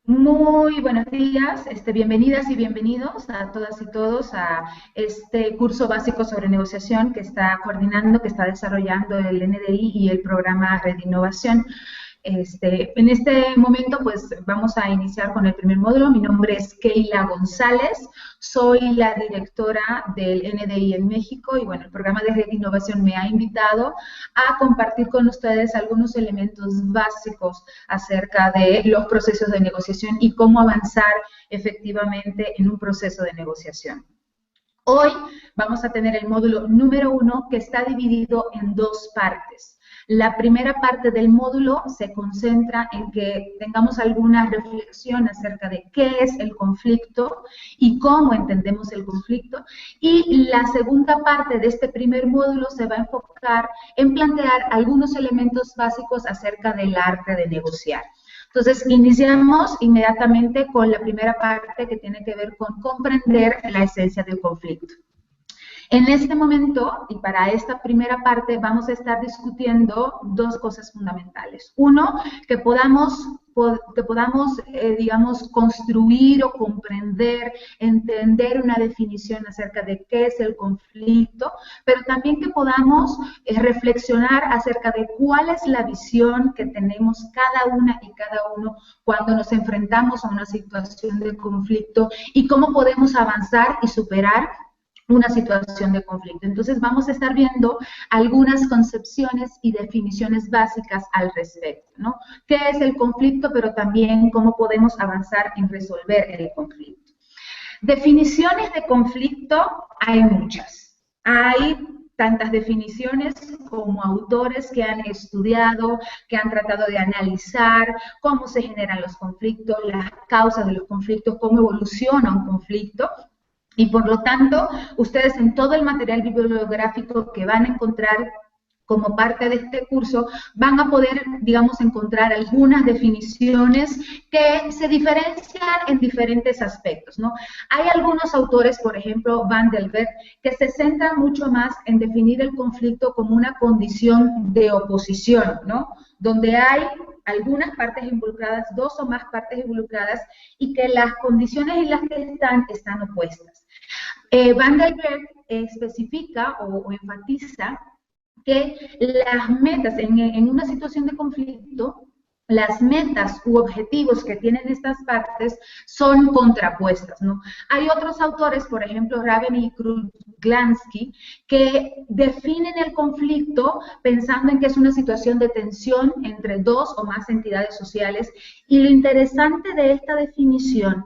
Muy buenos días, bienvenidas y bienvenidos a todas y todos a este curso básico sobre negociación que está coordinando, que está desarrollando el NDI y el programa Red Innovación. En este momento, pues vamos a iniciar con el primer módulo. Mi nombre es Keila González, soy la directora del NDI en México y bueno, el programa de Red Innovación me ha invitado a compartir con ustedes algunos elementos básicos acerca de los procesos de negociación y cómo avanzar efectivamente en un proceso de negociación. Hoy vamos a tener el módulo número 1 que está dividido en dos partes. La primera parte del módulo se concentra en que tengamos alguna reflexión acerca de qué es el conflicto y cómo entendemos el conflicto. Y la segunda parte de este primer módulo se va a enfocar en plantear algunos elementos básicos acerca del arte de negociar. Entonces, iniciamos inmediatamente con la primera parte que tiene que ver con comprender la esencia del conflicto. En este momento, y para esta primera parte, vamos a estar discutiendo dos cosas fundamentales. Uno, que podamos digamos, construir o comprender, entender una definición acerca de qué es el conflicto, pero también que podamos reflexionar acerca de cuál es la visión que tenemos cada una y cada uno cuando nos enfrentamos a una situación de conflicto y cómo podemos avanzar y superar una situación de conflicto. Entonces vamos a estar viendo algunas concepciones y definiciones básicas al respecto, ¿no? ¿Qué es el conflicto? Pero también cómo podemos avanzar en resolver el conflicto. Definiciones de conflicto hay muchas. Hay tantas definiciones como autores que han estudiado, que han tratado de analizar cómo se generan los conflictos, las causas de los conflictos, cómo evoluciona un conflicto. Y por lo tanto, ustedes en todo el material bibliográfico que van a encontrar como parte de este curso, van a poder, digamos, encontrar algunas definiciones que se diferencian en diferentes aspectos, ¿no? Hay algunos autores, por ejemplo, Van Delbert, que se centran mucho más en definir el conflicto como una condición de oposición, ¿no? Donde hay algunas partes involucradas, dos o más partes involucradas, y que las condiciones en las que están opuestas. Van Delbert especifica o enfatiza que las metas en una situación de conflicto, las metas u objetivos que tienen estas partes son contrapuestas, ¿no? Hay otros autores, por ejemplo, Raven y Kruglansky, que definen el conflicto pensando en que es una situación de tensión entre dos o más entidades sociales, y lo interesante de esta definición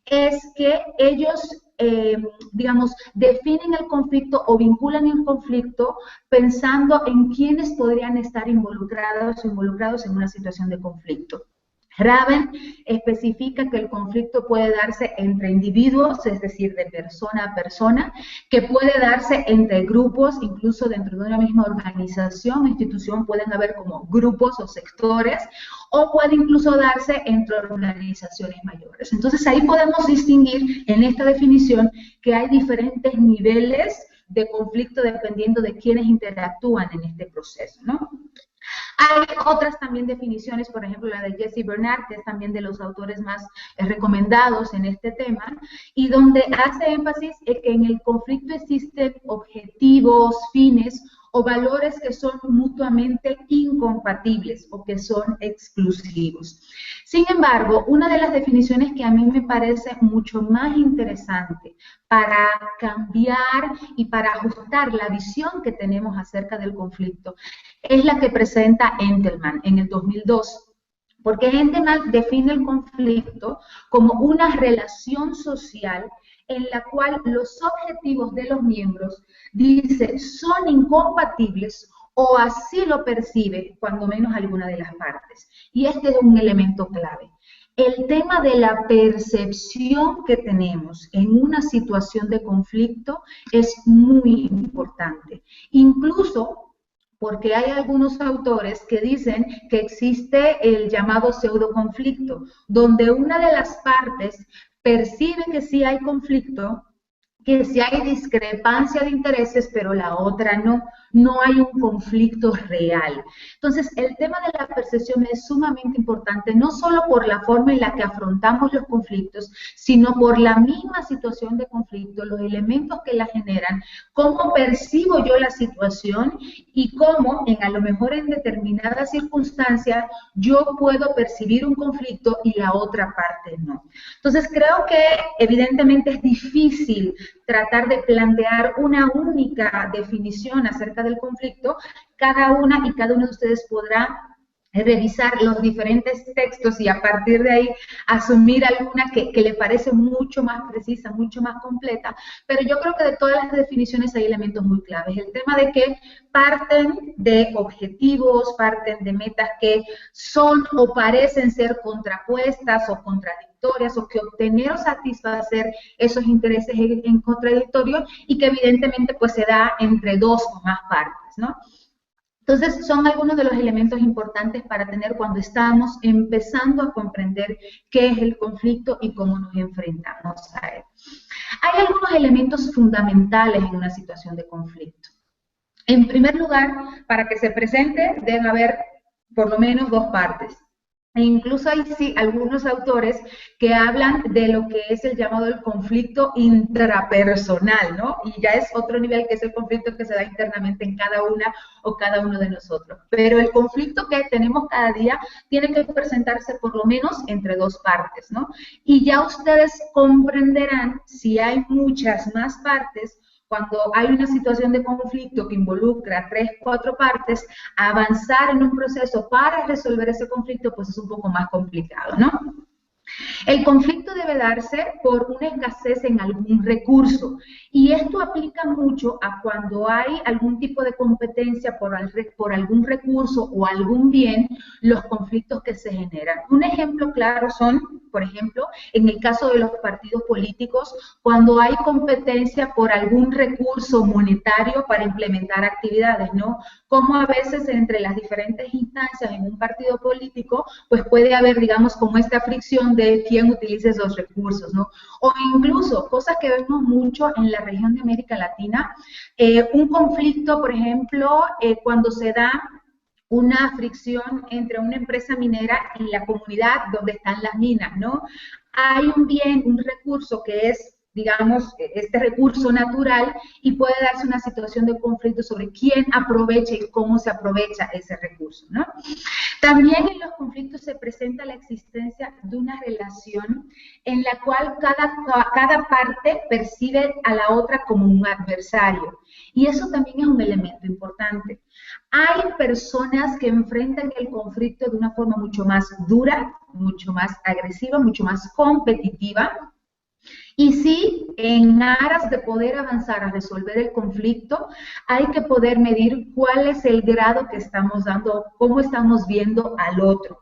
es que ellos, digamos, definen el conflicto o vinculan el conflicto pensando en quiénes podrían estar involucrados en una situación de conflicto. Raven especifica que el conflicto puede darse entre individuos, es decir, de persona a persona, que puede darse entre grupos, incluso dentro de una misma organización o institución pueden haber como grupos o sectores, o puede incluso darse entre organizaciones mayores. Entonces ahí podemos distinguir en esta definición que hay diferentes niveles de conflicto dependiendo de quiénes interactúan en este proceso, ¿no? Hay otras también definiciones, por ejemplo la de Jesse Bernard, que es también de los autores más recomendados en este tema, y donde hace énfasis en que en el conflicto existen objetivos, fines o valores que son mutuamente incompatibles o que son exclusivos. Sin embargo, una de las definiciones que a mí me parece mucho más interesante para cambiar y para ajustar la visión que tenemos acerca del conflicto es la que presenta Engelman en el 2002. Porque Engelman define el conflicto como una relación social en la cual los objetivos de los miembros, dice, son incompatibles o así lo percibe, cuando menos alguna de las partes. Y este es un elemento clave. El tema de la percepción que tenemos en una situación de conflicto es muy importante. Incluso porque hay algunos autores que dicen que existe el llamado pseudoconflicto, donde una de las partes percibe que sí hay conflicto, que sí hay discrepancia de intereses, pero la otra no. no hay un conflicto real. Entonces, el tema de la percepción es sumamente importante, no solo por la forma en la que afrontamos los conflictos, sino por la misma situación de conflicto, los elementos que la generan, cómo percibo yo la situación y cómo, a lo mejor en determinadas circunstancias, yo puedo percibir un conflicto y la otra parte no. Entonces, creo que evidentemente es difícil tratar de plantear una única definición acerca del conflicto. Cada una y cada uno de ustedes podrá revisar los diferentes textos y a partir de ahí asumir alguna que le parece mucho más precisa, mucho más completa, pero yo creo que de todas las definiciones hay elementos muy claves. El tema de que parten de objetivos, parten de metas que son o parecen ser contrapuestas o contradictorias, o que obtener o satisfacer esos intereses en contradictorio y que evidentemente pues se da entre dos o más partes, ¿no? Entonces, son algunos de los elementos importantes para tener cuando estamos empezando a comprender qué es el conflicto y cómo nos enfrentamos a él. Hay algunos elementos fundamentales en una situación de conflicto. En primer lugar, para que se presente, deben haber por lo menos dos partes. E incluso hay sí algunos autores que hablan de lo que es el llamado el conflicto intrapersonal, ¿no? Y ya es otro nivel, que es el conflicto que se da internamente en cada una o cada uno de nosotros. Pero el conflicto que tenemos cada día tiene que presentarse por lo menos entre dos partes, ¿no? Y ya ustedes comprenderán, si hay muchas más partes, cuando hay una situación de conflicto que involucra 3, 4 partes, avanzar en un proceso para resolver ese conflicto pues es un poco más complicado, ¿no? El conflicto debe darse por una escasez en algún recurso y esto aplica mucho a cuando hay algún tipo de competencia por algún recurso o algún bien, los conflictos que se generan. Un ejemplo claro son, por ejemplo, en el caso de los partidos políticos, cuando hay competencia por algún recurso monetario para implementar actividades, ¿no? Como a veces entre las diferentes instancias en un partido político, pues puede haber, digamos, como esta fricción de quién utiliza esos recursos, ¿no? O incluso cosas que vemos mucho en la región de América Latina, un conflicto, por ejemplo, cuando se da una fricción entre una empresa minera y la comunidad donde están las minas, ¿no? Hay un bien, un recurso que es, digamos, este recurso natural y puede darse una situación de conflicto sobre quién aprovecha y cómo se aprovecha ese recurso, ¿no? También en los conflictos se presenta la existencia de una relación en la cual cada parte percibe a la otra como un adversario. Y eso también es un elemento importante. Hay personas que enfrentan el conflicto de una forma mucho más dura, mucho más agresiva, mucho más competitiva. Y sí, en aras de poder avanzar a resolver el conflicto, hay que poder medir cuál es el grado que estamos dando, cómo estamos viendo al otro.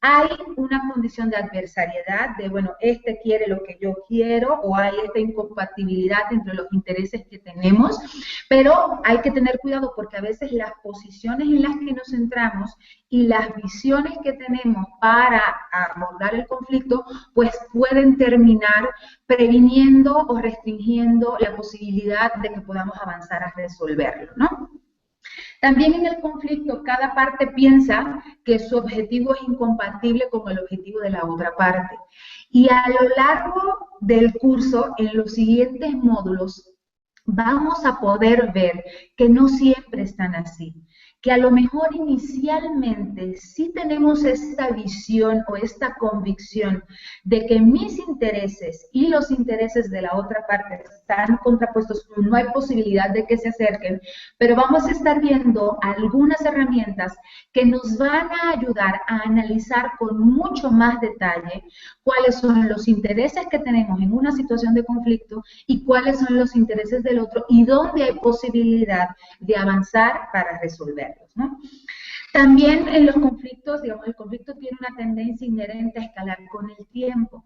Hay una condición de adversariedad, de, bueno, este quiere lo que yo quiero, o hay esta incompatibilidad entre los intereses que tenemos, pero hay que tener cuidado porque a veces las posiciones en las que nos centramos y las visiones que tenemos para abordar el conflicto, pues pueden terminar previniendo o restringiendo la posibilidad de que podamos avanzar a resolverlo, ¿no? También en el conflicto, cada parte piensa que su objetivo es incompatible con el objetivo de la otra parte. Y a lo largo del curso, en los siguientes módulos, vamos a poder ver que no siempre están así. Que a lo mejor inicialmente sí tenemos esta visión o esta convicción de que mis intereses y los intereses de la otra parte están contrapuestos, no hay posibilidad de que se acerquen, pero vamos a estar viendo algunas herramientas que nos van a ayudar a analizar con mucho más detalle cuáles son los intereses que tenemos en una situación de conflicto y cuáles son los intereses del otro y dónde hay posibilidad de avanzar para resolverlos, ¿no? También en los conflictos, digamos, el conflicto tiene una tendencia inherente a escalar con el tiempo.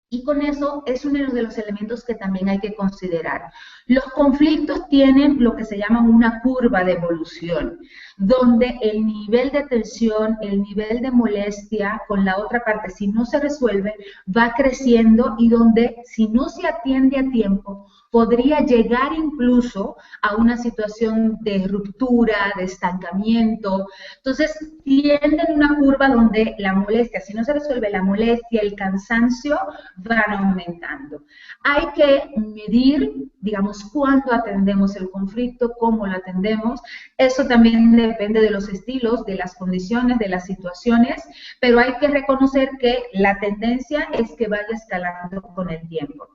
Y con eso es uno de los elementos que también hay que considerar. Los conflictos tienen lo que se llama una curva de evolución, donde el nivel de tensión, el nivel de molestia con la otra parte, si no se resuelve, va creciendo y donde si no se atiende a tiempo, podría llegar incluso a una situación de ruptura, de estancamiento. Entonces, tienden una curva donde la molestia, si no se resuelve la molestia, el cansancio, van aumentando. Hay que medir, digamos, cuándo atendemos el conflicto, cómo lo atendemos. Eso también depende de los estilos, de las condiciones, de las situaciones, pero hay que reconocer que la tendencia es que vaya escalando con el tiempo.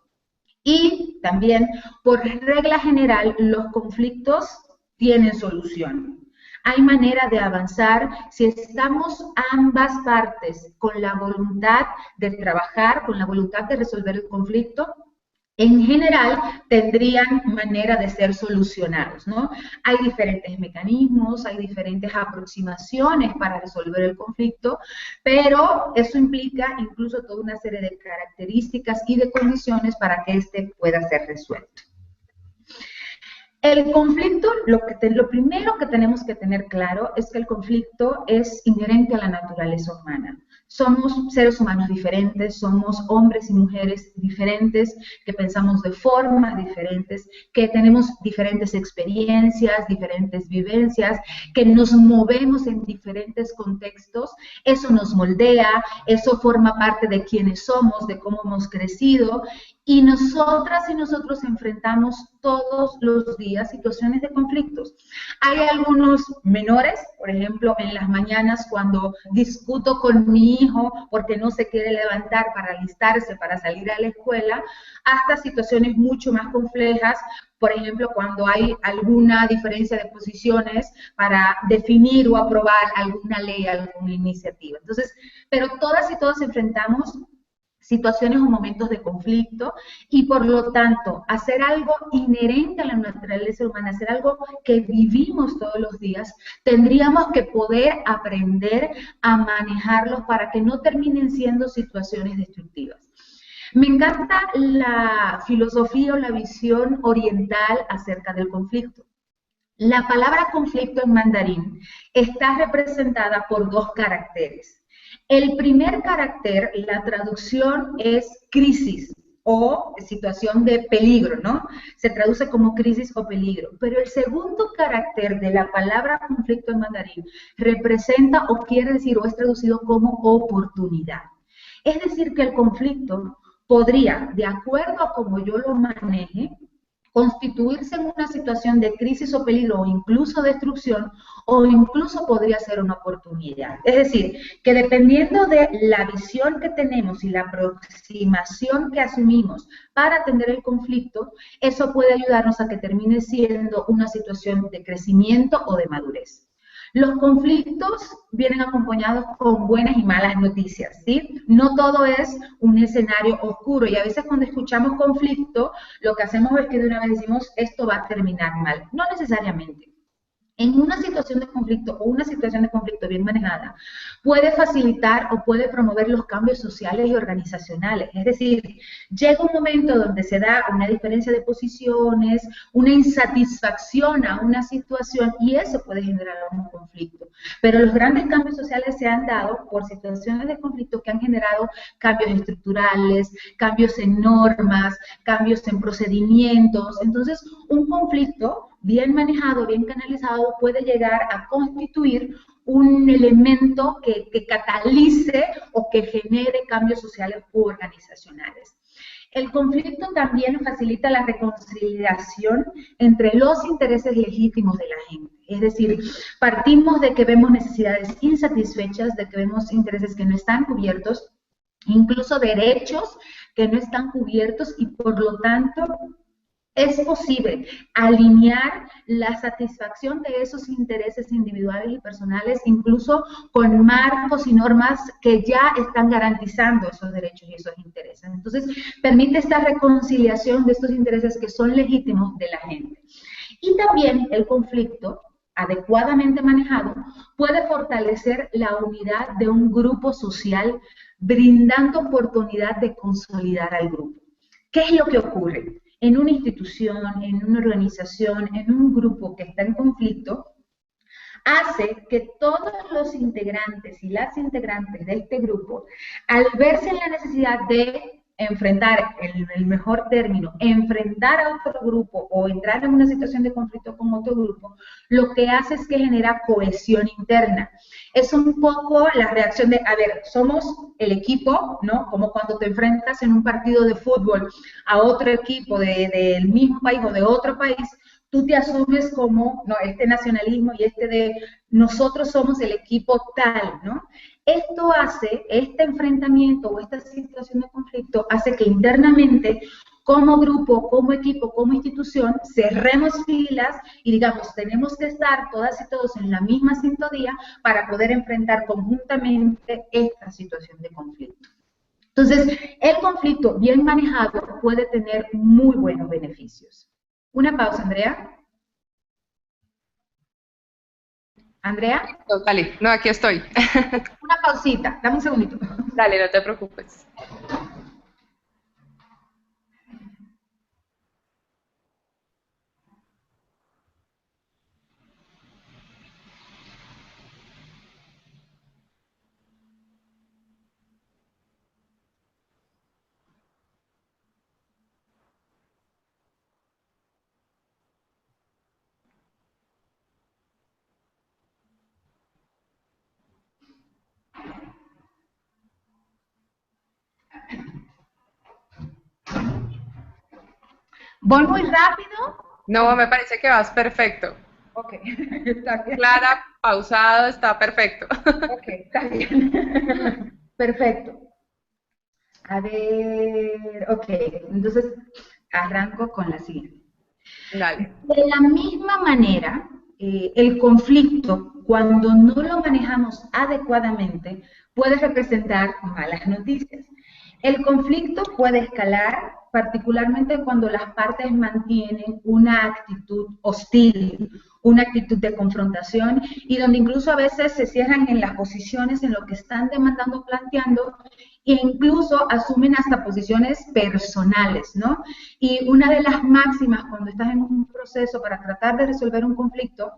Y también, por regla general, los conflictos tienen solución. Hay manera de avanzar si estamos ambas partes con la voluntad de trabajar, con la voluntad de resolver el conflicto. En general, tendrían manera de ser solucionados, ¿no? Hay diferentes mecanismos, hay diferentes aproximaciones para resolver el conflicto, pero eso implica incluso toda una serie de características y de condiciones para que éste pueda ser resuelto. El conflicto, lo primero que tenemos que tener claro es que el conflicto es inherente a la naturaleza humana. Somos seres humanos diferentes, somos hombres y mujeres diferentes, que pensamos de formas diferentes, que tenemos diferentes experiencias, diferentes vivencias, que nos movemos en diferentes contextos. Eso nos moldea, eso forma parte de quiénes somos, de cómo hemos crecido, y nosotras y nosotros enfrentamos todos los días situaciones de conflictos. Hay algunos menores, por ejemplo, en las mañanas cuando discuto con mi hijo porque no se quiere levantar para alistarse, para salir a la escuela, hasta situaciones mucho más complejas, por ejemplo, cuando hay alguna diferencia de posiciones para definir o aprobar alguna ley, alguna iniciativa. Entonces, pero todas y todos enfrentamos situaciones o momentos de conflicto, y por lo tanto hacer algo inherente a la naturaleza humana, hacer algo que vivimos todos los días, tendríamos que poder aprender a manejarlos para que no terminen siendo situaciones destructivas. Me encanta la filosofía o la visión oriental acerca del conflicto. La palabra conflicto en mandarín está representada por dos caracteres. El primer carácter, la traducción es crisis o situación de peligro, ¿no? Se traduce como crisis o peligro. Pero el segundo carácter de la palabra conflicto en mandarín representa o quiere decir o es traducido como oportunidad. Es decir, que el conflicto podría, de acuerdo a cómo yo lo maneje, constituirse en una situación de crisis o peligro o incluso destrucción, o incluso podría ser una oportunidad. Es decir, que dependiendo de la visión que tenemos y la aproximación que asumimos para atender el conflicto, eso puede ayudarnos a que termine siendo una situación de crecimiento o de madurez. Los conflictos vienen acompañados con buenas y malas noticias, ¿sí? No todo es un escenario oscuro, y a veces cuando escuchamos conflicto, lo que hacemos es que de una vez decimos, esto va a terminar mal. No necesariamente. En una situación de conflicto o una situación de conflicto bien manejada, puede facilitar o puede promover los cambios sociales y organizacionales. Es decir, llega un momento donde se da una diferencia de posiciones, una insatisfacción a una situación, y eso puede generar un conflicto. Pero los grandes cambios sociales se han dado por situaciones de conflicto que han generado cambios estructurales, cambios en normas, cambios en procedimientos. Entonces, un conflicto bien manejado, bien canalizado, puede llegar a constituir un elemento que catalice o que genere cambios sociales u organizacionales. El conflicto también facilita la reconciliación entre los intereses legítimos de la gente. Es decir, partimos de que vemos necesidades insatisfechas, de que vemos intereses que no están cubiertos, incluso derechos que no están cubiertos, y por lo tanto es posible alinear la satisfacción de esos intereses individuales y personales, incluso con marcos y normas que ya están garantizando esos derechos y esos intereses. Entonces, permite esta reconciliación de estos intereses que son legítimos de la gente. Y también el conflicto, adecuadamente manejado, puede fortalecer la unidad de un grupo social, brindando oportunidad de consolidar al grupo. ¿Qué es lo que ocurre? En una institución, en una organización, en un grupo que está en conflicto, hace que todos los integrantes y las integrantes de este grupo, al verse en la necesidad de enfrentar, el mejor término, enfrentar a otro grupo o entrar en una situación de conflicto con otro grupo, lo que hace es que genera cohesión interna. Es un poco la reacción de, a ver, somos el equipo, ¿no? Como cuando te enfrentas en un partido de fútbol a otro equipo del mismo país o de otro país, tú te asumes como, no, este nacionalismo y este de nosotros somos el equipo tal, ¿no? Esto hace, este enfrentamiento o esta situación de conflicto hace que internamente, como grupo, como equipo, como institución, cerremos filas y digamos, tenemos que estar todas y todos en la misma sintonía para poder enfrentar conjuntamente esta situación de conflicto. Entonces, el conflicto bien manejado puede tener muy buenos beneficios. Una pausa, Andrea. Andrea, Dale, no, aquí estoy. una pausita, dame un segundito. Dale, no te preocupes. ¿Voy muy rápido? No, me parece que vas perfecto. Ok, está bien. Clara, pausado, está perfecto. Ok, está bien. Perfecto. A ver, ok, entonces arranco con la siguiente. Dale. De la misma manera, el conflicto, cuando no lo manejamos adecuadamente, puede representar malas noticias. El conflicto puede escalar, particularmente cuando las partes mantienen una actitud hostil, una actitud de confrontación y donde incluso a veces se cierran en las posiciones en lo que están demandando, planteando e incluso asumen hasta posiciones personales, ¿no? Y una de las máximas cuando estás en un proceso para tratar de resolver un conflicto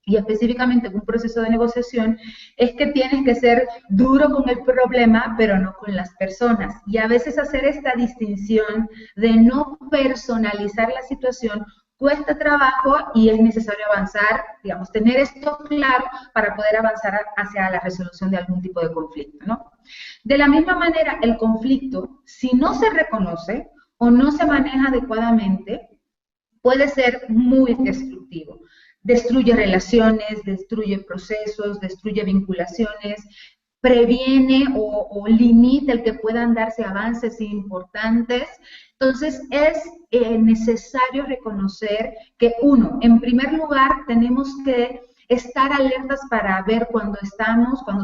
y específicamente en un proceso de negociación, es que tienes que ser duro con el problema, pero no con las personas. Y a veces hacer esta distinción de no personalizar la situación cuesta trabajo y es necesario avanzar, digamos, tener esto claro para poder avanzar hacia la resolución de algún tipo de conflicto, ¿no? De la misma manera, el conflicto, si no se reconoce o no se maneja adecuadamente, puede ser muy destructivo. Destruye relaciones, destruye procesos, destruye vinculaciones, previene o limita el que puedan darse avances importantes. Entonces es necesario reconocer que uno, en primer lugar, tenemos que estar alertas para ver cuando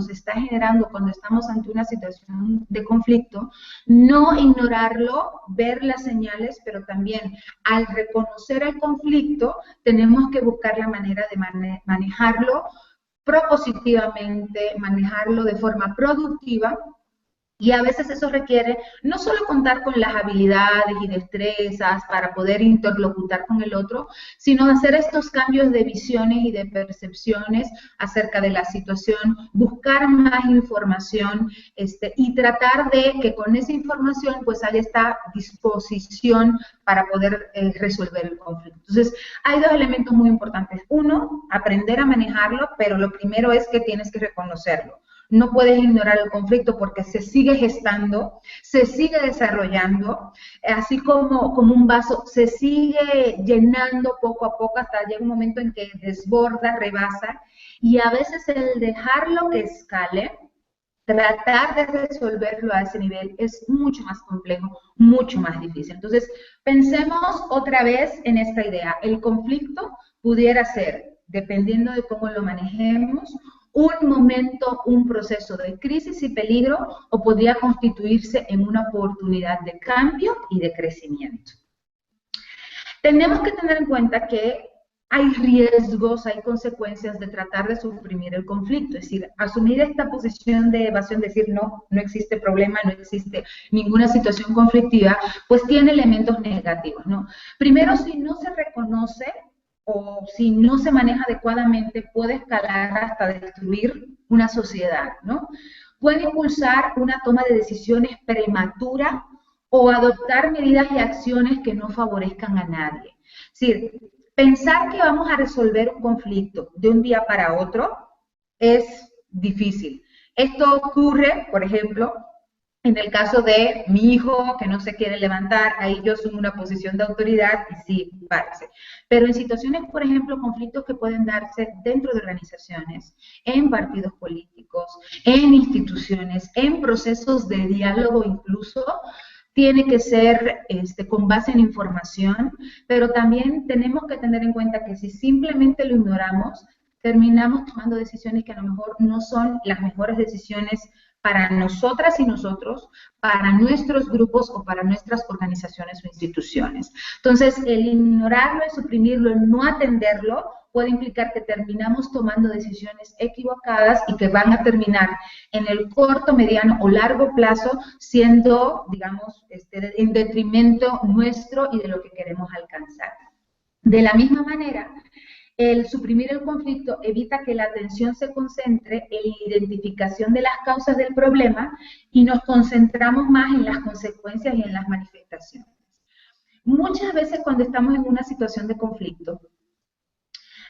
se está generando, cuando estamos ante una situación de conflicto, no ignorarlo, ver las señales, pero también al reconocer el conflicto, tenemos que buscar la manera de manejarlo propositivamente, manejarlo de forma productiva. Y a veces eso requiere no solo contar con las habilidades y destrezas para poder interlocutar con el otro, sino hacer estos cambios de visiones y de percepciones acerca de la situación, buscar más información y tratar de que con esa información pues haya esta disposición para poder resolver el conflicto. Entonces, hay dos elementos muy importantes. Uno, aprender a manejarlo, pero lo primero es que tienes que reconocerlo. No puedes ignorar el conflicto porque se sigue gestando, se sigue desarrollando, así como un vaso, se sigue llenando poco a poco hasta llega un momento en que desborda, rebasa, y a veces el dejarlo que escale, tratar de resolverlo a ese nivel es mucho más complejo, mucho más difícil. Entonces, pensemos otra vez en esta idea. El conflicto pudiera ser, dependiendo de cómo lo manejemos, un momento, un proceso de crisis y peligro, o podría constituirse en una oportunidad de cambio y de crecimiento. Tenemos que tener en cuenta que hay riesgos, hay consecuencias de tratar de suprimir el conflicto, es decir, asumir esta posición de evasión, decir no, no existe problema, no existe ninguna situación conflictiva, pues tiene elementos negativos, ¿no? Primero, si no se reconoce o si no se maneja adecuadamente, puede escalar hasta destruir una sociedad, ¿no? Puede impulsar una toma de decisiones prematura o adoptar medidas y acciones que no favorezcan a nadie. Es decir, pensar que vamos a resolver un conflicto de un día para otro es difícil. Esto ocurre, por ejemplo, en el caso de mi hijo que no se quiere levantar, ahí yo asumo una posición de autoridad y sí, párese. Pero en situaciones, por ejemplo, conflictos que pueden darse dentro de organizaciones, en partidos políticos, en instituciones, en procesos de diálogo incluso, tiene que ser con base en información, pero también tenemos que tener en cuenta que si simplemente lo ignoramos, terminamos tomando decisiones que a lo mejor no son las mejores decisiones para nosotras y nosotros, para nuestros grupos o para nuestras organizaciones o instituciones. Entonces, el ignorarlo, el suprimirlo, el no atenderlo, puede implicar que terminamos tomando decisiones equivocadas y que van a terminar en el corto, mediano o largo plazo siendo, digamos, en detrimento nuestro y de lo que queremos alcanzar. De la misma manera, el suprimir el conflicto evita que la atención se concentre en la identificación de las causas del problema y nos concentramos más en las consecuencias y en las manifestaciones. Muchas veces cuando estamos en una situación de conflicto,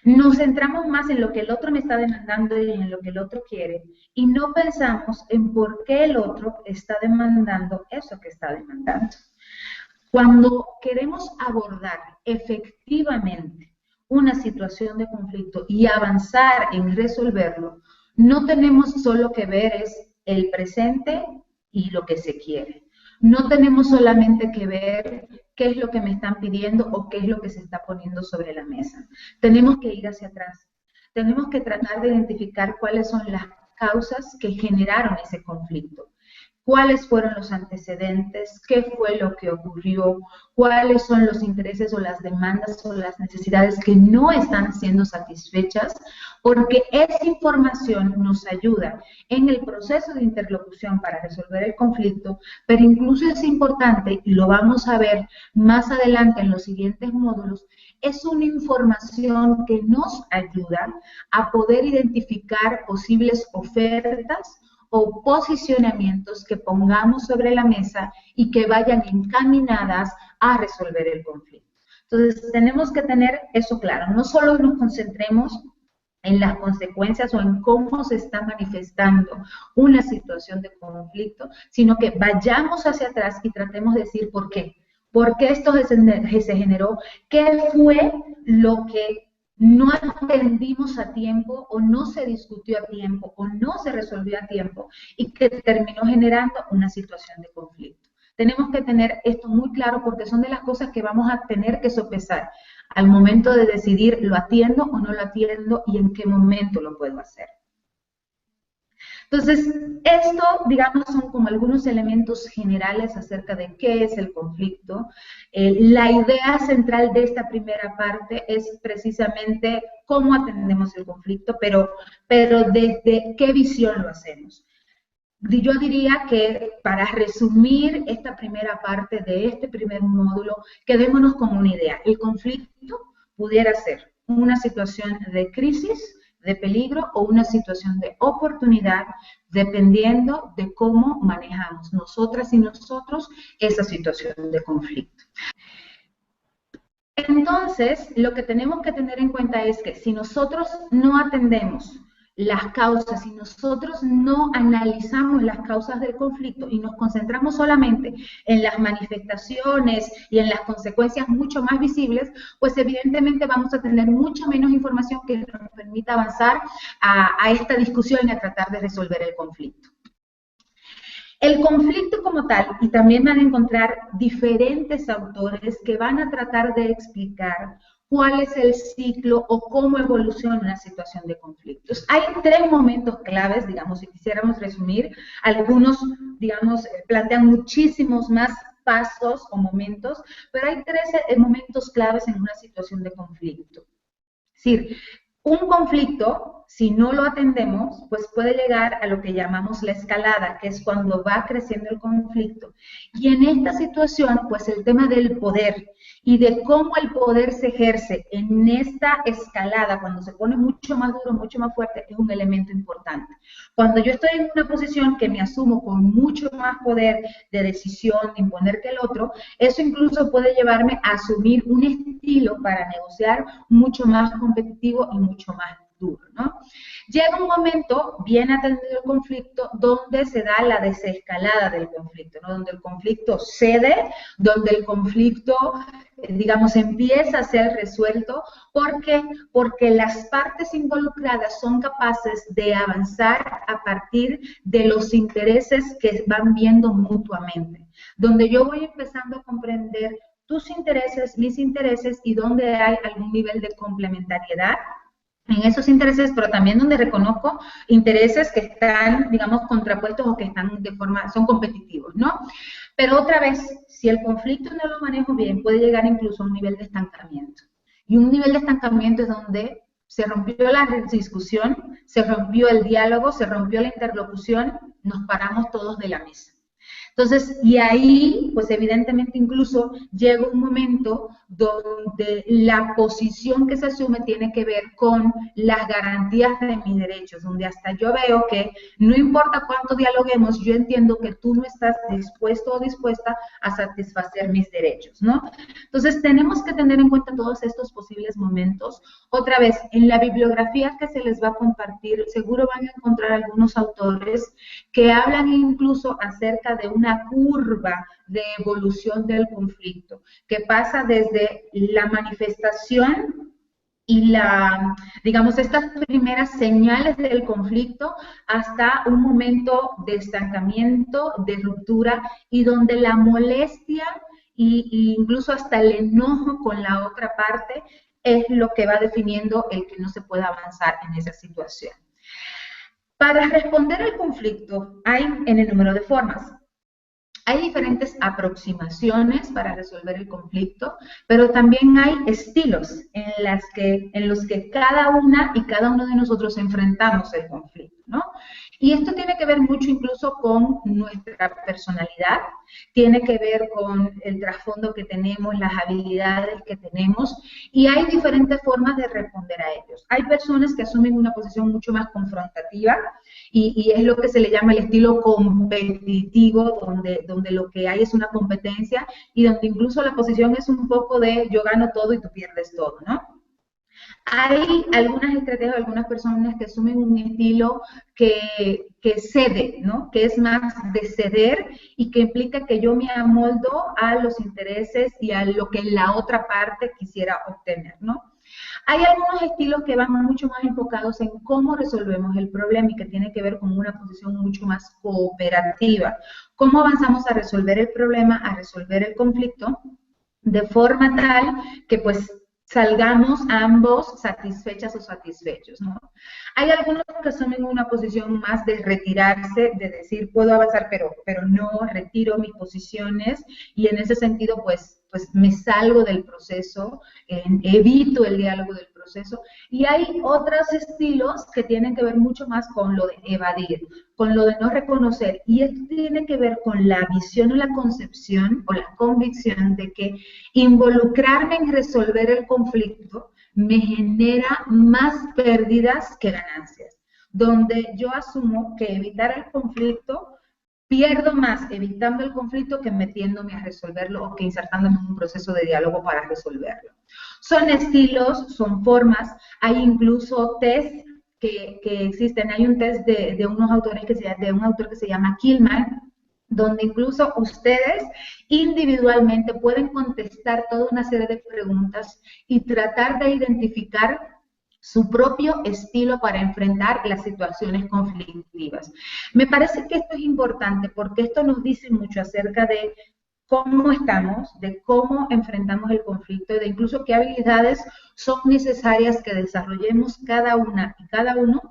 nos centramos más en lo que el otro me está demandando y en lo que el otro quiere y no pensamos en por qué el otro está demandando eso que está demandando. Cuando queremos abordar efectivamente una situación de conflicto y avanzar en resolverlo, no tenemos solo que ver es el presente y lo que se quiere. No tenemos solamente que ver qué es lo que me están pidiendo o qué es lo que se está poniendo sobre la mesa. Tenemos que ir hacia atrás. Tenemos que tratar de identificar cuáles son las causas que generaron ese conflicto. ¿Cuáles fueron los antecedentes? ¿Qué fue lo que ocurrió? ¿Cuáles son los intereses o las demandas o las necesidades que no están siendo satisfechas? Porque esa información nos ayuda en el proceso de interlocución para resolver el conflicto, pero incluso es importante, y lo vamos a ver más adelante en los siguientes módulos, es una información que nos ayuda a poder identificar posibles ofertas o posicionamientos que pongamos sobre la mesa y que vayan encaminadas a resolver el conflicto. Entonces, tenemos que tener eso claro. No solo nos concentremos en las consecuencias o en cómo se está manifestando una situación de conflicto, sino que vayamos hacia atrás y tratemos de decir por qué. ¿Por qué esto se generó? ¿Qué fue lo que no atendimos a tiempo o no se discutió a tiempo o no se resolvió a tiempo y que terminó generando una situación de conflicto? Tenemos que tener esto muy claro porque son de las cosas que vamos a tener que sopesar al momento de decidir lo atiendo o no lo atiendo y en qué momento lo puedo hacer. Entonces, esto, digamos, son como algunos elementos generales acerca de qué es el conflicto. La idea central de esta primera parte es precisamente cómo atendemos el conflicto, pero desde qué visión lo hacemos. Yo diría que para resumir esta primera parte de este primer módulo, quedémonos con una idea. El conflicto pudiera ser una situación de crisis, de peligro o una situación de oportunidad, dependiendo de cómo manejamos nosotras y nosotros esa situación de conflicto. Entonces, lo que tenemos que tener en cuenta es que si nosotros no atendemos las causas, si nosotros no analizamos las causas del conflicto y nos concentramos solamente en las manifestaciones y en las consecuencias mucho más visibles, pues evidentemente vamos a tener mucho menos información que nos permita avanzar a esta discusión y a tratar de resolver el conflicto. El conflicto como tal, y también van a encontrar diferentes autores que van a tratar de explicar cuál es el ciclo o cómo evoluciona una situación de conflictos. Hay tres momentos claves, digamos, si quisiéramos resumir, algunos, digamos, plantean muchísimos más pasos o momentos, pero hay tres momentos claves en una situación de conflicto. Es decir, un conflicto si no lo atendemos, pues puede llegar a lo que llamamos la escalada, que es cuando va creciendo el conflicto. Y en esta situación, pues el tema del poder y de cómo el poder se ejerce en esta escalada, cuando se pone mucho más duro, mucho más fuerte, es un elemento importante. Cuando yo estoy en una posición que me asumo con mucho más poder de decisión, de imponer que el otro, eso incluso puede llevarme a asumir un estilo para negociar mucho más competitivo y mucho más duro, ¿no? Llega un momento, bien atendido el conflicto, donde se da la desescalada del conflicto, ¿no? Donde el conflicto cede, donde el conflicto, digamos, empieza a ser resuelto. ¿Por qué? Porque las partes involucradas son capaces de avanzar a partir de los intereses que van viendo mutuamente, donde yo voy empezando a comprender tus intereses, mis intereses, y donde hay algún nivel de complementariedad en esos intereses, pero también donde reconozco intereses que están, digamos, contrapuestos o que están de forma, son competitivos, ¿no? Pero otra vez, si el conflicto no lo manejo bien, puede llegar incluso a un nivel de estancamiento. Y un nivel de estancamiento es donde se rompió la discusión, se rompió el diálogo, se rompió la interlocución, nos paramos todos de la mesa. Entonces, y ahí, pues evidentemente incluso llega un momento donde la posición que se asume tiene que ver con las garantías de mis derechos, donde hasta yo veo que no importa cuánto dialoguemos, yo entiendo que tú no estás dispuesto o dispuesta a satisfacer mis derechos, ¿no? Entonces, tenemos que tener en cuenta todos estos posibles momentos. Otra vez, en la bibliografía que se les va a compartir, seguro van a encontrar algunos autores que hablan incluso acerca de una curva de evolución del conflicto, que pasa desde la manifestación y digamos, estas primeras señales del conflicto hasta un momento de estancamiento, de ruptura, y donde la molestia e incluso hasta el enojo con la otra parte es lo que va definiendo el que no se pueda avanzar en esa situación. Para responder al conflicto hay n número de formas. Hay diferentes aproximaciones para resolver el conflicto, pero también hay estilos en los que cada una y cada uno de nosotros enfrentamos el conflicto, ¿no? Y esto tiene que ver mucho incluso con nuestra personalidad, tiene que ver con el trasfondo que tenemos, las habilidades que tenemos, y hay diferentes formas de responder a ellos. Hay personas que asumen una posición mucho más confrontativa, y es lo que se le llama el estilo competitivo, donde lo que hay es una competencia y donde incluso la posición es un poco de yo gano todo y tú pierdes todo, ¿no? Hay algunas estrategias, algunas personas que asumen un estilo que cede, ¿no? Que es más de ceder y que implica que yo me amoldo a los intereses y a lo que la otra parte quisiera obtener, ¿no? Hay algunos estilos que van mucho más enfocados en cómo resolvemos el problema y que tiene que ver con una posición mucho más cooperativa. ¿Cómo avanzamos a resolver el problema, a resolver el conflicto de forma tal que pues salgamos ambos satisfechas o satisfechos, ¿no? Hay algunos que asumen una posición más de retirarse, de decir, puedo avanzar, pero no, retiro mis posiciones, y en ese sentido, pues me salgo del proceso, evito el diálogo del proceso. Y hay otros estilos que tienen que ver mucho más con lo de evadir, con lo de no reconocer, y esto tiene que ver con la visión o la concepción o la convicción de que involucrarme en resolver el conflicto me genera más pérdidas que ganancias, donde yo asumo que evitar el conflicto, pierdo más evitando el conflicto que metiéndome a resolverlo o que insertándome en un proceso de diálogo para resolverlo. Son estilos, son formas, hay incluso test que existen. Hay un test de unos autores de un autor que se llama Killman, donde incluso ustedes individualmente pueden contestar toda una serie de preguntas y tratar de identificar su propio estilo para enfrentar las situaciones conflictivas. Me parece que esto es importante porque esto nos dice mucho acerca de cómo estamos, de cómo enfrentamos el conflicto y de incluso qué habilidades son necesarias que desarrollemos cada una y cada uno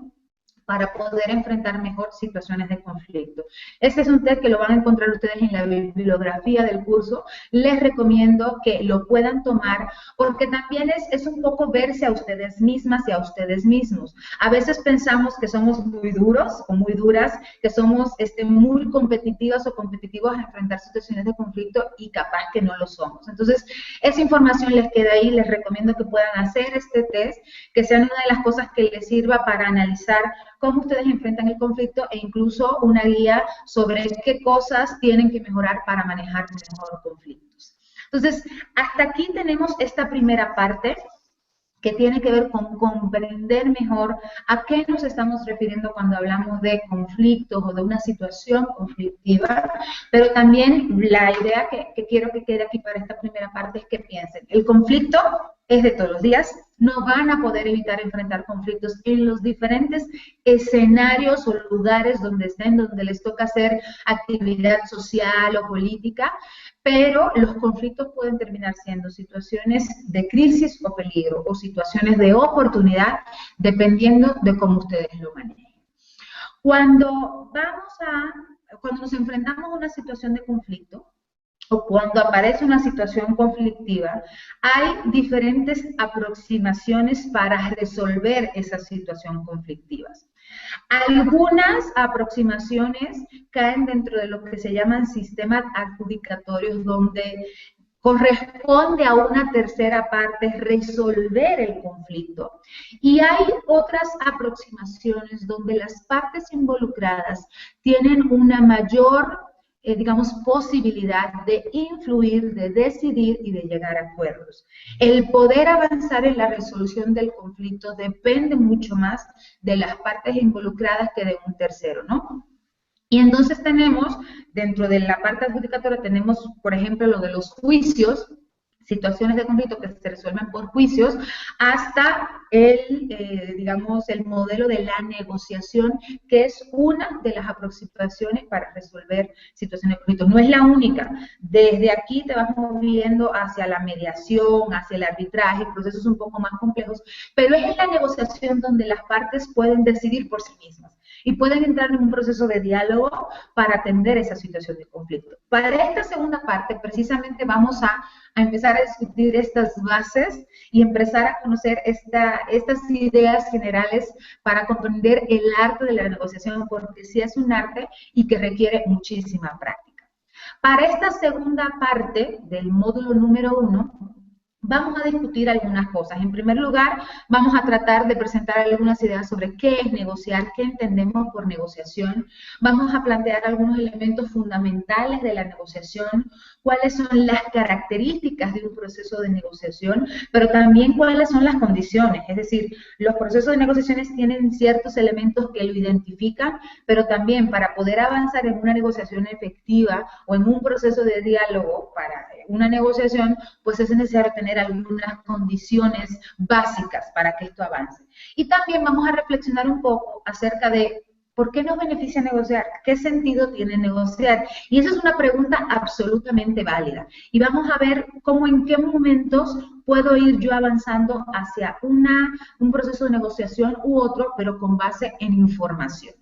para poder enfrentar mejor situaciones de conflicto. Este es un test que lo van a encontrar ustedes en la bibliografía del curso. Les recomiendo que lo puedan tomar porque también es un poco verse a ustedes mismas y a ustedes mismos. A veces pensamos que somos muy duros o muy duras, que somos muy competitivas o competitivos a enfrentar situaciones de conflicto y capaz que no lo somos. Entonces, esa información les queda ahí. Les recomiendo que puedan hacer este test, que sean una de las cosas que les sirva para analizar cómo ustedes enfrentan el conflicto e incluso una guía sobre qué cosas tienen que mejorar para manejar mejor conflictos. Entonces, hasta aquí tenemos esta primera parte que tiene que ver con comprender mejor a qué nos estamos refiriendo cuando hablamos de conflictos o de una situación conflictiva, pero también la idea que quiero que quede aquí para esta primera parte es que piensen, el conflicto es de todos los días, no van a poder evitar enfrentar conflictos en los diferentes escenarios o lugares donde estén, donde les toca hacer actividad social o política, pero los conflictos pueden terminar siendo situaciones de crisis o peligro o situaciones de oportunidad, dependiendo de cómo ustedes lo manejen. Cuando nos enfrentamos a una situación de conflicto, o cuando aparece una situación conflictiva, hay diferentes aproximaciones para resolver esa situación conflictiva. Algunas aproximaciones caen dentro de lo que se llaman sistemas adjudicatorios, donde corresponde a una tercera parte resolver el conflicto. Y hay otras aproximaciones donde las partes involucradas tienen una mayor digamos, posibilidad de influir, de decidir y de llegar a acuerdos. El poder avanzar en la resolución del conflicto depende mucho más de las partes involucradas que de un tercero, ¿no? Y entonces tenemos, dentro de la parte adjudicatoria, tenemos, por ejemplo, lo de los juicios, situaciones de conflicto que se resuelven por juicios, hasta digamos, el modelo de la negociación, que es una de las aproximaciones para resolver situaciones de conflicto. No es la única. Desde aquí te vas moviendo hacia la mediación, hacia el arbitraje, procesos un poco más complejos, pero es en la negociación donde las partes pueden decidir por sí mismas y pueden entrar en un proceso de diálogo para atender esa situación de conflicto. Para esta segunda parte, precisamente vamos a empezar a discutir estas bases y empezar a conocer estas ideas generales para comprender el arte de la negociación, porque sí es un arte y que requiere muchísima práctica. Para esta segunda parte del módulo número 1, vamos a discutir algunas cosas. En primer lugar, vamos a tratar de presentar algunas ideas sobre qué es negociar, qué entendemos por negociación. Vamos a plantear algunos elementos fundamentales de la negociación, cuáles son las características de un proceso de negociación, pero también cuáles son las condiciones. Es decir, los procesos de negociaciones tienen ciertos elementos que lo identifican, pero también para poder avanzar en una negociación efectiva o en un proceso de diálogo para una negociación, pues es necesario tener algunas condiciones básicas para que esto avance. Y también vamos a reflexionar un poco acerca de ¿por qué nos beneficia negociar? ¿Qué sentido tiene negociar? Y esa es una pregunta absolutamente válida. Y vamos a ver cómo en qué momentos puedo ir yo avanzando hacia un proceso de negociación u otro, pero con base en información.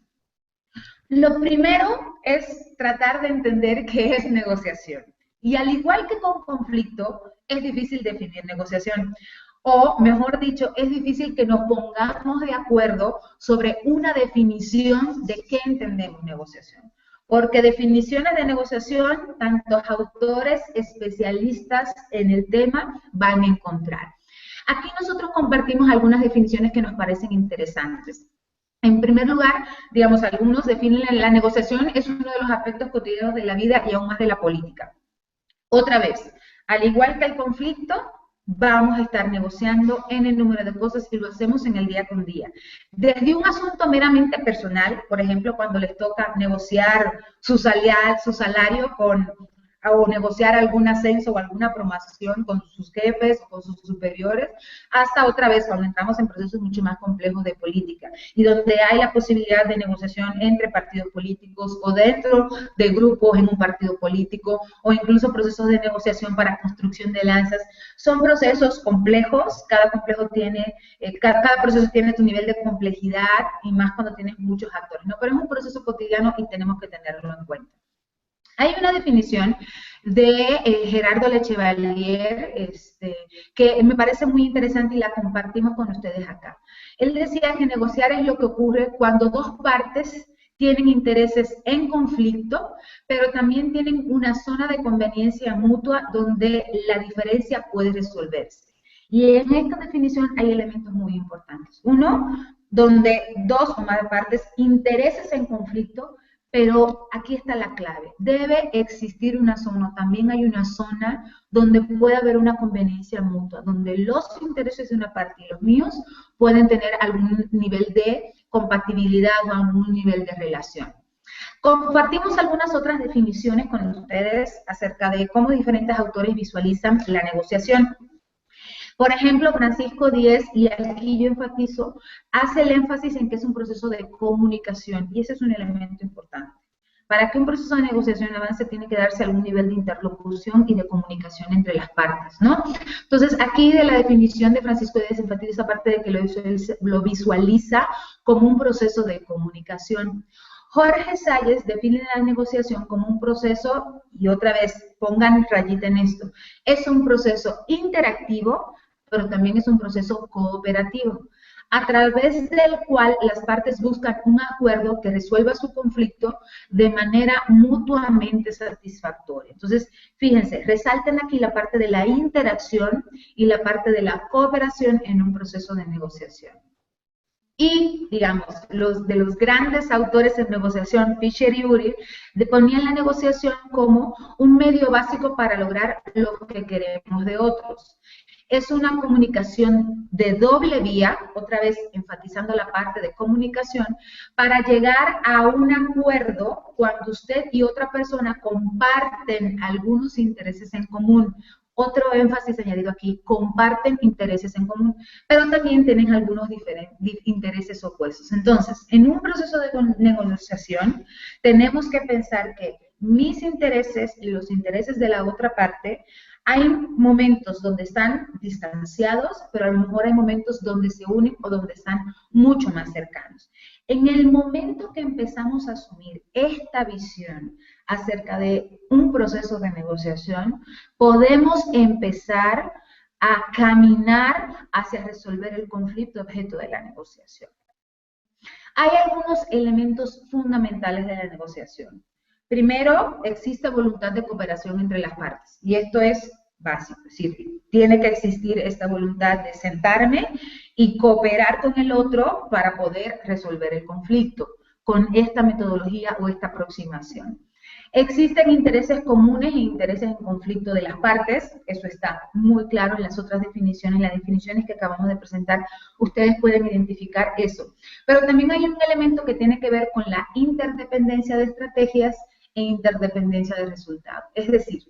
Lo primero es tratar de entender qué es negociación. Y al igual que con conflicto, es difícil definir negociación. O, mejor dicho, es difícil que nos pongamos de acuerdo sobre una definición de qué entendemos negociación. Porque definiciones de negociación, tantos autores especialistas en el tema van a encontrar. Aquí nosotros compartimos algunas definiciones que nos parecen interesantes. En primer lugar, digamos, algunos definen la negociación es uno de los aspectos cotidianos de la vida y aún más de la política. Otra vez, al igual que el conflicto, vamos a estar negociando en el número de cosas y lo hacemos en el día con día. Desde un asunto meramente personal, por ejemplo, cuando les toca negociar su salario con o negociar algún ascenso o alguna promoción con sus jefes o con sus superiores, hasta otra vez cuando entramos en procesos mucho más complejos de política y donde hay la posibilidad de negociación entre partidos políticos o dentro de grupos en un partido político o incluso procesos de negociación para construcción de alianzas. Son procesos complejos, cada proceso tiene tu nivel de complejidad y más cuando tienes muchos actores, ¿no? Pero es un proceso cotidiano y tenemos que tenerlo en cuenta. Hay una definición de Gerardo Lechevalier que me parece muy interesante y la compartimos con ustedes acá. Él decía que negociar es lo que ocurre cuando dos partes tienen intereses en conflicto, pero también tienen una zona de conveniencia mutua donde la diferencia puede resolverse. Y en esta definición hay elementos muy importantes. Uno, donde dos o más partes, intereses en conflicto, pero aquí está la clave. Debe existir una zona, también hay una zona donde puede haber una conveniencia mutua, donde los intereses de una parte y los míos pueden tener algún nivel de compatibilidad o algún nivel de relación. Compartimos algunas otras definiciones con ustedes acerca de cómo diferentes autores visualizan la negociación. Por ejemplo, Francisco Díez, y aquí yo enfatizo, hace el énfasis en que es un proceso de comunicación, y ese es un elemento importante. Para que un proceso de negociación avance, tiene que darse algún nivel de interlocución y de comunicación entre las partes, ¿no? Entonces, aquí de la definición de Francisco Díez enfatiza esa parte de que lo visualiza como un proceso de comunicación. Jorge Salles define la negociación como un proceso, y otra vez, pongan rayita en esto, es un proceso interactivo, pero también es un proceso cooperativo, a través del cual las partes buscan un acuerdo que resuelva su conflicto de manera mutuamente satisfactoria. Entonces, fíjense, resalten aquí la parte de la interacción y la parte de la cooperación en un proceso de negociación. Y, digamos, de los grandes autores en negociación, Fisher y Ury, ponían la negociación como un medio básico para lograr lo que queremos de otros. Es una comunicación de doble vía, otra vez enfatizando la parte de comunicación, para llegar a un acuerdo cuando usted y otra persona comparten algunos intereses en común. Otro énfasis añadido aquí, comparten intereses en común, pero también tienen algunos intereses opuestos. Entonces, en un proceso de negociación, tenemos que pensar que mis intereses y los intereses de la otra parte, hay momentos donde están distanciados, pero a lo mejor hay momentos donde se unen o donde están mucho más cercanos. En el momento que empezamos a asumir esta visión acerca de un proceso de negociación, podemos empezar a caminar hacia resolver el conflicto objeto de la negociación. Hay algunos elementos fundamentales de la negociación. Primero, existe voluntad de cooperación entre las partes, y esto es básico, es decir, tiene que existir esta voluntad de sentarme y cooperar con el otro para poder resolver el conflicto con esta metodología o esta aproximación. Existen intereses comunes e intereses en conflicto de las partes, eso está muy claro en las otras definiciones, las definiciones que acabamos de presentar, ustedes pueden identificar eso. Pero también hay un elemento que tiene que ver con la interdependencia de estrategias e interdependencia de resultados. Es decir,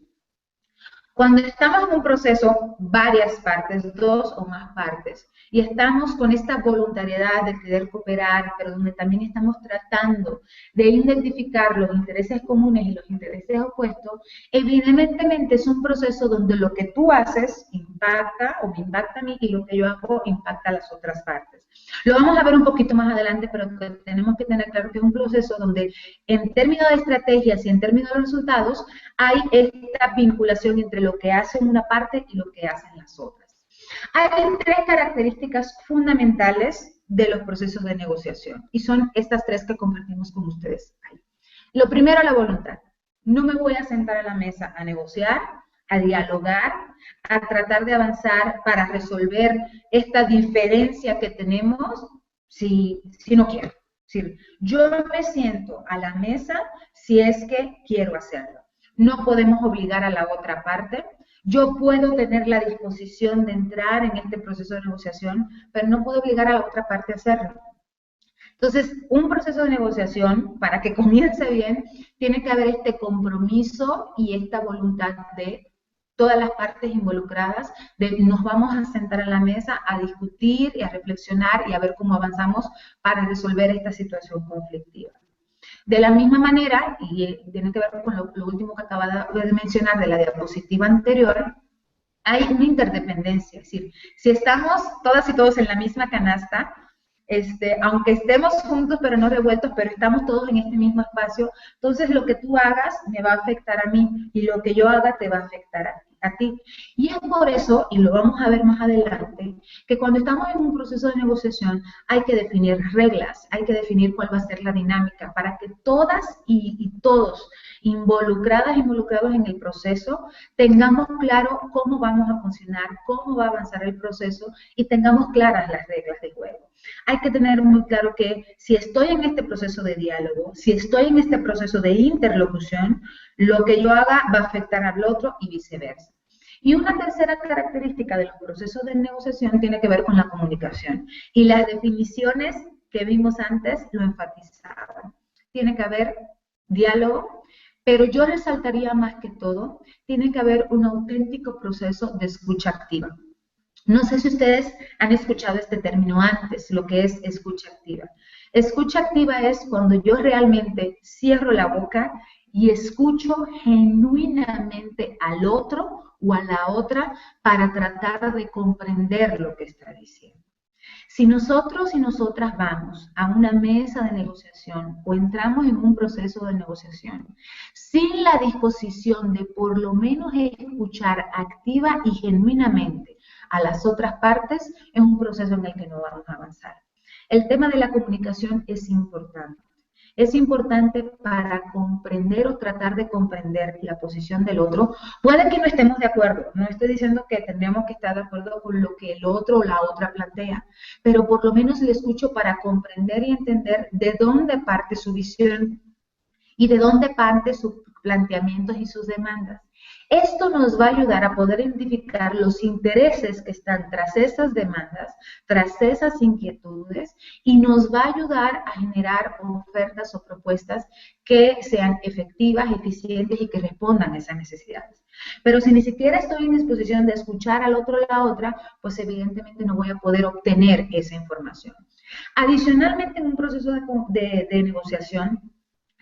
cuando estamos en un proceso, varias partes, dos o más partes, y estamos con esta voluntariedad de querer cooperar, pero donde también estamos tratando de identificar los intereses comunes y los intereses opuestos, evidentemente es un proceso donde lo que tú haces impacta o me impacta a mí y lo que yo hago impacta a las otras partes. Lo vamos a ver un poquito más adelante, pero tenemos que tener claro que es un proceso donde en términos de estrategias y en términos de resultados hay esta vinculación entre lo que hace una parte y lo que hacen las otras. Hay tres características fundamentales de los procesos de negociación y son estas tres que compartimos con ustedes ahí. Lo primero, la voluntad. No me voy a sentar a la mesa a negociar, a dialogar, a tratar de avanzar para resolver esta diferencia que tenemos si no quiero. Es decir, yo me siento a la mesa si es que quiero hacerlo. No podemos obligar a la otra parte. Yo puedo tener la disposición de entrar en este proceso de negociación, pero no puedo obligar a la otra parte a hacerlo. Entonces, un proceso de negociación, para que comience bien, tiene que haber este compromiso y esta voluntad de todas las partes involucradas, de nos vamos a sentar a la mesa a discutir y a reflexionar y a ver cómo avanzamos para resolver esta situación conflictiva. De la misma manera, y tiene que ver con lo último que acaba de mencionar de la diapositiva anterior, hay una interdependencia, es decir, si estamos todas y todos en la misma canasta, aunque estemos juntos pero no revueltos, pero estamos todos en este mismo espacio, entonces lo que tú hagas me va a afectar a mí y lo que yo haga te va a afectar a ti. Y es por eso, y lo vamos a ver más adelante, que cuando estamos en un proceso de negociación hay que definir reglas, hay que definir cuál va a ser la dinámica para que todas y todos involucrados en el proceso, tengamos claro cómo vamos a funcionar, cómo va a avanzar el proceso y tengamos claras las reglas de juego. Hay que tener muy claro que si estoy en este proceso de diálogo, si estoy en este proceso de interlocución, lo que yo haga va a afectar al otro y viceversa. Y una tercera característica de los procesos de negociación tiene que ver con la comunicación. Y las definiciones que vimos antes lo enfatizaban. Tiene que haber diálogo, pero yo resaltaría más que todo, tiene que haber un auténtico proceso de escucha activa. No sé si ustedes han escuchado este término antes, lo que es escucha activa. Escucha activa es cuando yo realmente cierro la boca y escucho genuinamente al otro o a la otra para tratar de comprender lo que está diciendo. Si nosotros y nosotras vamos a una mesa de negociación o entramos en un proceso de negociación sin la disposición de por lo menos escuchar activa y genuinamente a las otras partes, es un proceso en el que no vamos a avanzar. El tema de la comunicación es importante. Es importante para comprender o tratar de comprender la posición del otro. Puede que no estemos de acuerdo, no estoy diciendo que tendríamos que estar de acuerdo con lo que el otro o la otra plantea, pero por lo menos le escucho para comprender y entender de dónde parte su visión y de dónde parte sus planteamientos y sus demandas. Esto nos va a ayudar a poder identificar los intereses que están tras esas demandas, tras esas inquietudes, y nos va a ayudar a generar ofertas o propuestas que sean efectivas, eficientes y que respondan a esas necesidades. Pero si ni siquiera estoy en disposición de escuchar al otro o la otra, pues evidentemente no voy a poder obtener esa información. Adicionalmente, en un proceso de negociación,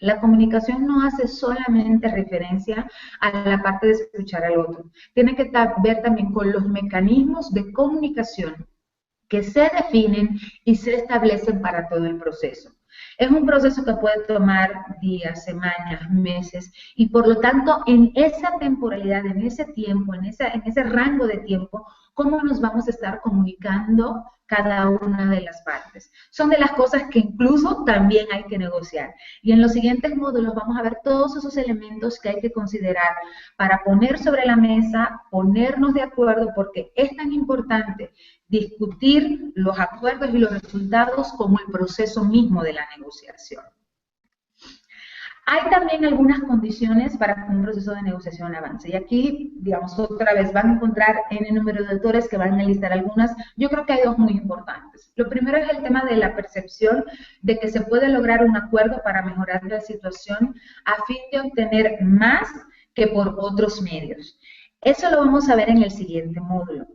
la comunicación no hace solamente referencia a la parte de escuchar al otro. Tiene que ver también con los mecanismos de comunicación que se definen y se establecen para todo el proceso. Es un proceso que puede tomar días, semanas, meses, y por lo tanto, en esa temporalidad, en ese tiempo, en ese rango de tiempo, ¿cómo nos vamos a estar comunicando cada una de las partes? Son de las cosas que incluso también hay que negociar. Y en los siguientes módulos vamos a ver todos esos elementos que hay que considerar para poner sobre la mesa, ponernos de acuerdo, porque es tan importante discutir los acuerdos y los resultados como el proceso mismo de la negociación. Hay también algunas condiciones para que un proceso de negociación avance. Y aquí, digamos, otra vez van a encontrar en el número de autores que van a listar algunas. Yo creo que hay dos muy importantes. Lo primero es el tema de la percepción de que se puede lograr un acuerdo para mejorar la situación a fin de obtener más que por otros medios. Eso lo vamos a ver en el siguiente módulo.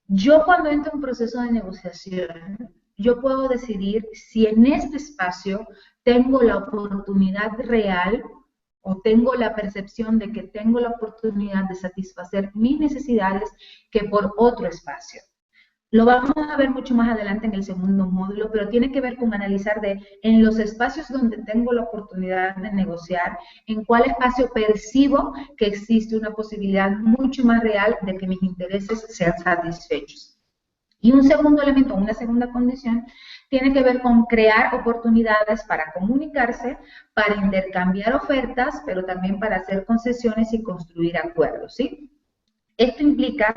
Yo cuando entro en un proceso de negociación, yo puedo decidir si en este espacio tengo la oportunidad real o tengo la percepción de que tengo la oportunidad de satisfacer mis necesidades que por otro espacio. Lo vamos a ver mucho más adelante en el segundo módulo, pero tiene que ver con analizar en los espacios donde tengo la oportunidad de negociar, en cuál espacio percibo que existe una posibilidad mucho más real de que mis intereses sean satisfechos. Y un segundo elemento, una segunda condición, tiene que ver con crear oportunidades para comunicarse, para intercambiar ofertas, pero también para hacer concesiones y construir acuerdos, ¿sí? Esto implica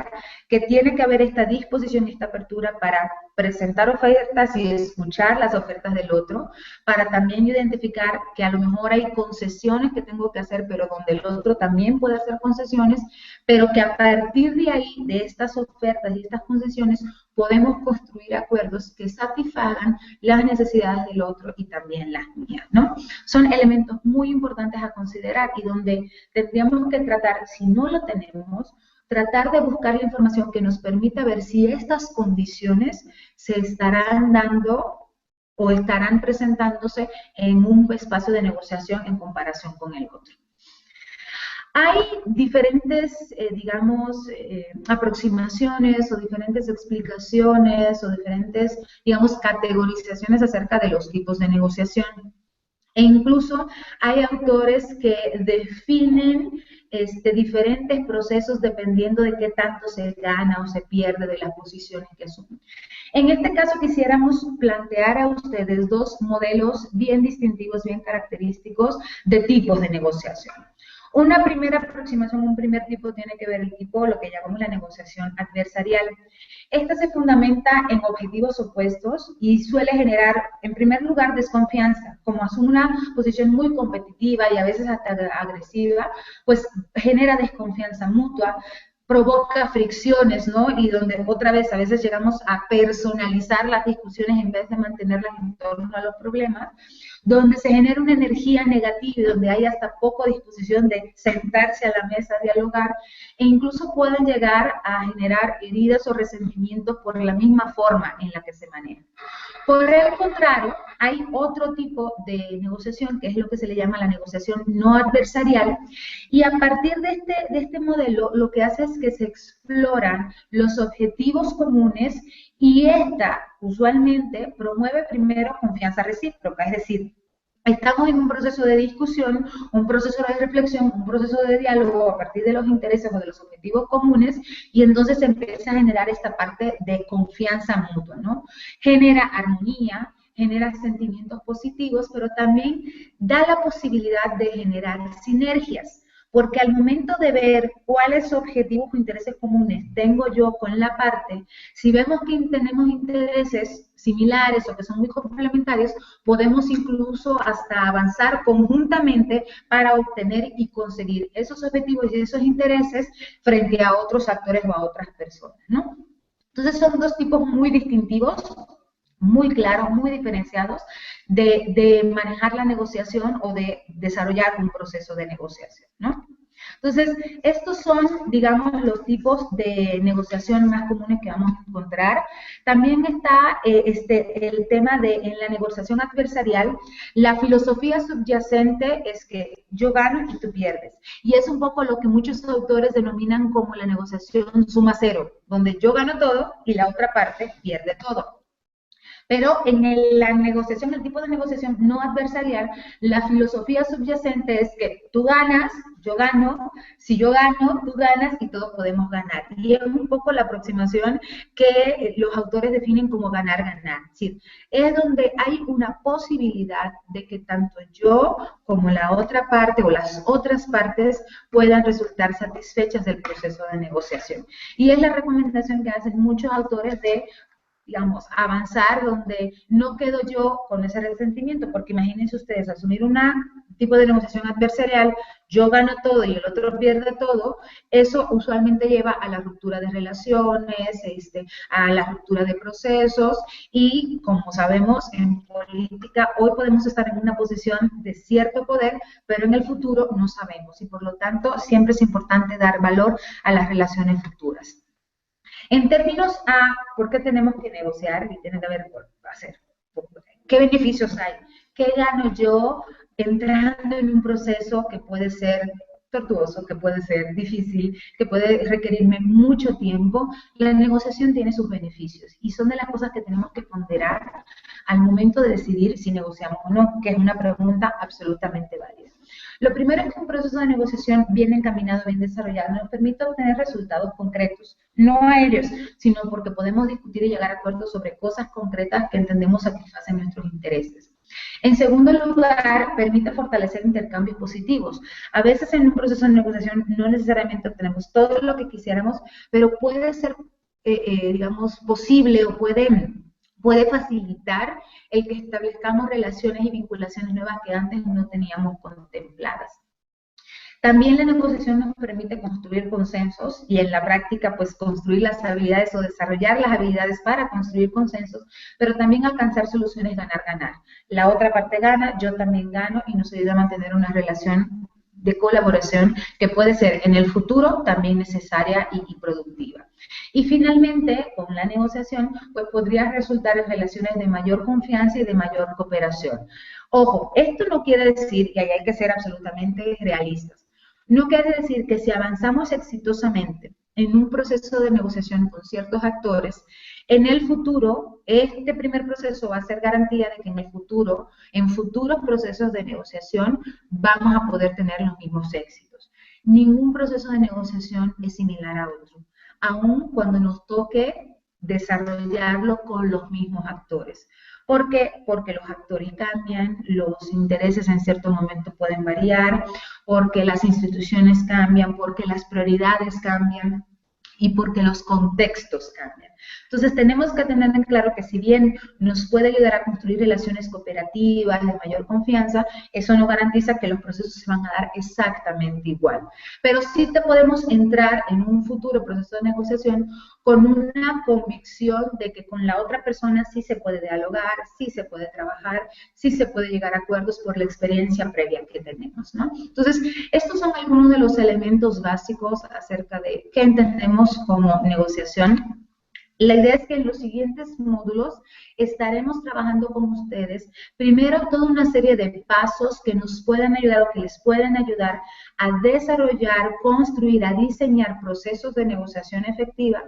que tiene que haber esta disposición y esta apertura para presentar ofertas y escuchar las ofertas del otro, para también identificar que a lo mejor hay concesiones que tengo que hacer, pero donde el otro también puede hacer concesiones, pero que a partir de ahí, de estas ofertas y estas concesiones, podemos construir acuerdos que satisfagan las necesidades del otro y también las mías, ¿no? Son elementos muy importantes a considerar y donde tendríamos que tratar, si no lo tenemos, tratar de buscar la información que nos permita ver si estas condiciones se estarán dando o estarán presentándose en un espacio de negociación en comparación con el otro. Hay diferentes, digamos, aproximaciones o diferentes explicaciones o diferentes, digamos, categorizaciones acerca de los tipos de negociación. E incluso hay autores que definen diferentes procesos dependiendo de qué tanto se gana o se pierde de las posiciones que asumen. En este caso quisiéramos plantear a ustedes dos modelos bien distintivos, bien característicos de tipos de negociación. Una primera aproximación, un primer tipo tiene que ver el tipo, lo que llamamos la negociación adversarial. Esta se fundamenta en objetivos opuestos y suele generar, en primer lugar, desconfianza. Como asume una posición muy competitiva y a veces hasta agresiva, pues genera desconfianza mutua, provoca fricciones, ¿no? Y donde otra vez a veces llegamos a personalizar las discusiones en vez de mantenerlas en torno a los problemas, donde se genera una energía negativa y donde hay hasta poco disposición de sentarse a la mesa a dialogar e incluso pueden llegar a generar heridas o resentimientos por la misma forma en la que se maneja. Por el contrario, hay otro tipo de negociación que es lo que se le llama la negociación no adversarial y a partir de este modelo lo que hace es que se exploran los objetivos comunes y esta usualmente promueve primero confianza recíproca, es decir, estamos en un proceso de discusión, un proceso de reflexión, un proceso de diálogo a partir de los intereses o de los objetivos comunes y entonces se empieza a generar esta parte de confianza mutua, ¿no? Genera armonía, genera sentimientos positivos, pero también da la posibilidad de generar sinergias. Porque al momento de ver cuáles objetivos o intereses comunes tengo yo con la parte, si vemos que tenemos intereses similares o que son muy complementarios, podemos incluso hasta avanzar conjuntamente para obtener y conseguir esos objetivos y esos intereses frente a otros actores o a otras personas, ¿no? Entonces son dos tipos muy distintivos, muy claros, muy diferenciados de manejar la negociación o de desarrollar un proceso de negociación, ¿no? Entonces, estos son, digamos, los tipos de negociación más comunes que vamos a encontrar. También está el tema de, en la negociación adversarial, la filosofía subyacente es que yo gano y tú pierdes. Y es un poco lo que muchos autores denominan como la negociación suma cero, donde yo gano todo y la otra parte pierde todo. Pero en la negociación, el tipo de negociación no adversarial, la filosofía subyacente es que tú ganas, yo gano, si yo gano, tú ganas y todos podemos ganar. Y es un poco la aproximación que los autores definen como ganar-ganar. Es decir, es donde hay una posibilidad de que tanto yo como la otra parte o las otras partes puedan resultar satisfechas del proceso de negociación. Y es la recomendación que hacen muchos autores de, digamos, avanzar donde no quedo yo con ese resentimiento, porque imagínense ustedes, asumir un tipo de negociación adversarial, yo gano todo y el otro pierde todo, eso usualmente lleva a la ruptura de relaciones, a la ruptura de procesos y, como sabemos, en política hoy podemos estar en una posición de cierto poder, pero en el futuro no sabemos y por lo tanto siempre es importante dar valor a las relaciones futuras. En términos a por qué tenemos que negociar y tiene que ver por hacer, qué beneficios hay, qué gano yo entrando en un proceso que puede ser tortuoso, que puede ser difícil, que puede requerirme mucho tiempo, la negociación tiene sus beneficios y son de las cosas que tenemos que ponderar al momento de decidir si negociamos o no, que es una pregunta absolutamente válida. Lo primero es que un proceso de negociación bien encaminado, bien desarrollado, nos permite obtener resultados concretos, no a ellos, sino porque podemos discutir y llegar a acuerdos sobre cosas concretas que entendemos satisfacen nuestros intereses. En segundo lugar, permite fortalecer intercambios positivos. A veces en un proceso de negociación no necesariamente obtenemos todo lo que quisiéramos, pero puede ser, digamos, posible o puede facilitar el que establezcamos relaciones y vinculaciones nuevas que antes no teníamos contempladas. También la negociación nos permite construir consensos y en la práctica pues construir las habilidades o desarrollar las habilidades para construir consensos, pero también alcanzar soluciones ganar-ganar. La otra parte gana, yo también gano y nos ayuda a mantener una relación de colaboración que puede ser en el futuro también necesaria y productiva. Y finalmente, con la negociación, pues podría resultar en relaciones de mayor confianza y de mayor cooperación. Ojo, esto no quiere decir, y ahí hay que ser absolutamente realistas, no quiere decir que si avanzamos exitosamente en un proceso de negociación con ciertos actores, en el futuro, este primer proceso va a ser garantía de que en el futuro, en futuros procesos de negociación, vamos a poder tener los mismos éxitos. Ningún proceso de negociación es similar a otro, aun cuando nos toque desarrollarlo con los mismos actores. ¿Por qué? Porque los actores cambian, los intereses en cierto momento pueden variar, porque las instituciones cambian, porque las prioridades cambian y porque los contextos cambian. Entonces tenemos que tener en claro que si bien nos puede ayudar a construir relaciones cooperativas de mayor confianza, eso no garantiza que los procesos se van a dar exactamente igual. Pero sí te podemos entrar en un futuro proceso de negociación con una convicción de que con la otra persona sí se puede dialogar, sí se puede trabajar, sí se puede llegar a acuerdos por la experiencia previa que tenemos, ¿no? Entonces, estos son algunos de los elementos básicos acerca de qué entendemos como negociación. La idea es que en los siguientes módulos estaremos trabajando con ustedes, primero toda una serie de pasos que nos puedan ayudar o que les puedan ayudar a desarrollar, construir, a diseñar procesos de negociación efectiva,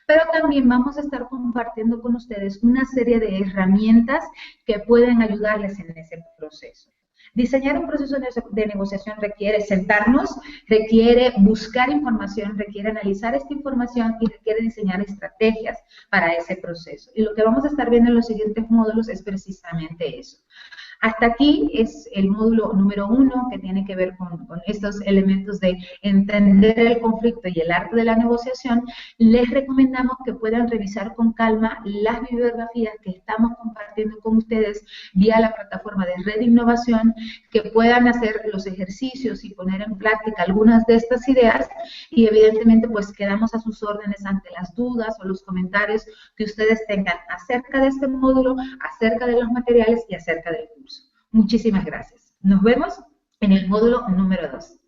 pero también vamos a estar compartiendo con ustedes una serie de herramientas que pueden ayudarles en ese proceso. Diseñar un proceso de negociación requiere sentarnos, requiere buscar información, requiere analizar esta información y requiere diseñar estrategias para ese proceso. Y lo que vamos a estar viendo en los siguientes módulos es precisamente eso. Hasta aquí es el módulo número 1 que tiene que ver con estos elementos de entender el conflicto y el arte de la negociación. Les recomendamos que puedan revisar con calma las bibliografías que estamos compartiendo con ustedes vía la plataforma de Red Innovación, que puedan hacer los ejercicios y poner en práctica algunas de estas ideas y evidentemente pues quedamos a sus órdenes ante las dudas o los comentarios que ustedes tengan acerca de este módulo, acerca de los materiales y acerca del curso. Muchísimas gracias. Nos vemos en el módulo número 2.